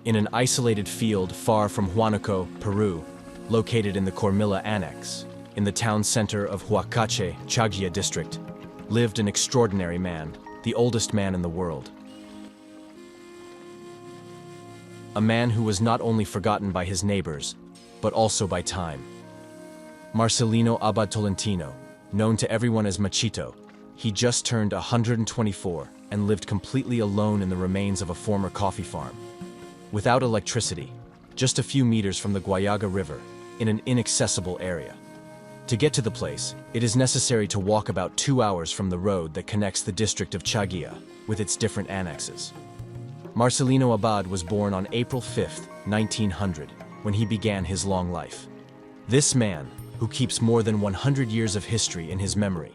in an isolated field far from Huánuco, Peru, located in the Cormilla Annex, in the town center of Huacache, Chaguía district, lived an extraordinary man, the oldest man in the world. A man who was not only forgotten by his neighbors, but also by time. Marcelino Abad Tolentino, known to everyone as Machito, he just turned 124 and lived completely alone in the remains of a former coffee farm. Without electricity, just a few meters from the Guayaga River, in an inaccessible area. To get to the place, it is necessary to walk about 2 hours from the road that connects the district of Chaguía with its different annexes. Marcelino Abad was born on April 5, 1900, when he began his long life. This man, who keeps more than 100 years of history in his memory.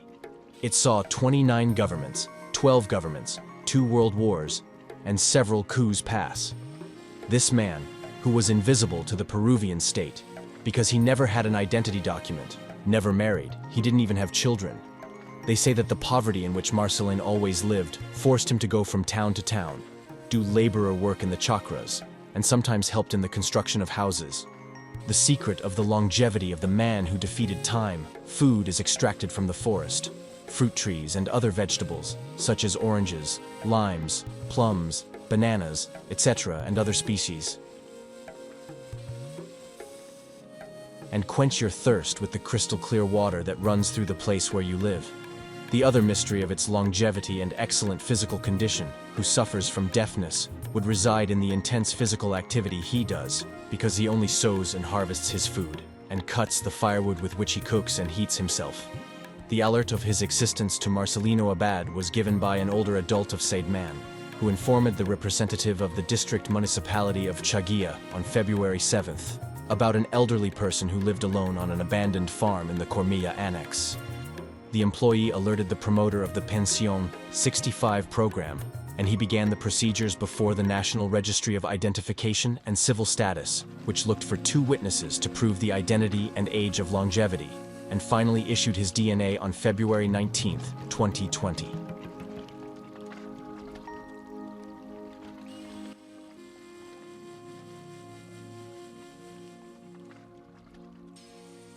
It saw 29 governments, 12 governments, 2 world wars, and several coups pass. This man, who was invisible to the Peruvian state, because he never had an identity document, never married, he didn't even have children. They say that the poverty in which Marcelin always lived forced him to go from town to town, do laborer work in the chacras, and sometimes helped in the construction of houses. The secret of the longevity of the man who defeated time, food is extracted from the forest, fruit trees and other vegetables, such as oranges, limes, plums, bananas, etc., and other species. And quench your thirst with the crystal clear water that runs through the place where you live. The other mystery of its longevity and excellent physical condition, who suffers from deafness, would reside in the intense physical activity he does, because he only sows and harvests his food, and cuts the firewood with which he cooks and heats himself. The alert of his existence to Marcelino Abad was given by an older adult of Said Man, who informed the representative of the district municipality of Chaguía on February 7th, about an elderly person who lived alone on an abandoned farm in the Cormilla Annex. The employee alerted the promoter of the Pensión 65 program, and he began the procedures before the National Registry of Identification and Civil Status, which looked for 2 witnesses to prove the identity and age of longevity, and finally issued his DNA on February 19, 2020.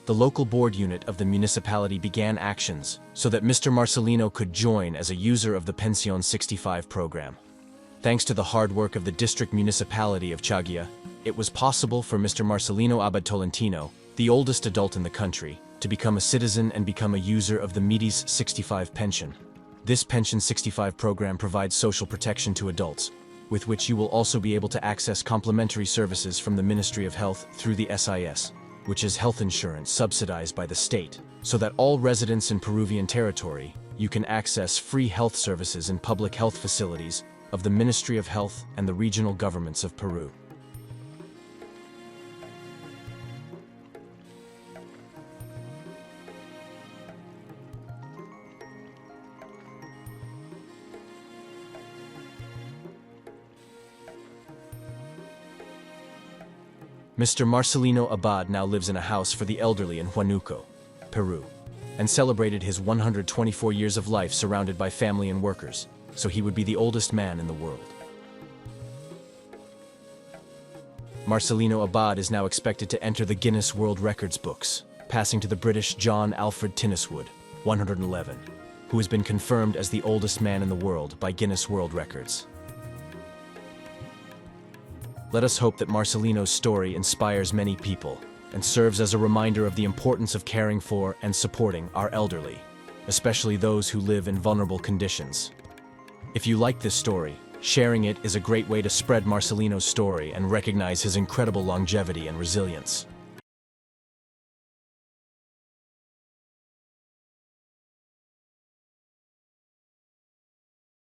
The local board unit of the municipality began actions so that Mr. Marcelino could join as a user of the Pensión 65 program. Thanks to the hard work of the district municipality of Chaguía, it was possible for Mr. Marcelino Abad Tolentino, the oldest adult in the country, to become a citizen and become a user of the MEDIS 65 pension. This Pension 65 program provides social protection to adults, with which you will also be able to access complementary services from the Ministry of Health through the SIS, which is health insurance subsidized by the state, so that all residents in Peruvian territory, you can access free health services in public health facilities of the Ministry of Health and the regional governments of Peru. Mr. Marcelino Abad now lives in a house for the elderly in Huánuco, Peru, and celebrated his 124 years of life surrounded by family and workers, so he would be the oldest man in the world. Marcelino Abad is now expected to enter the Guinness World Records books, passing to the British John Alfred Tinniswood, 111, who has been confirmed as the oldest man in the world by Guinness World Records. Let us hope that Marcelino's story inspires many people and serves as a reminder of the importance of caring for and supporting our elderly, especially those who live in vulnerable conditions. If you like this story, sharing it is a great way to spread Marcelino's story and recognize his incredible longevity and resilience.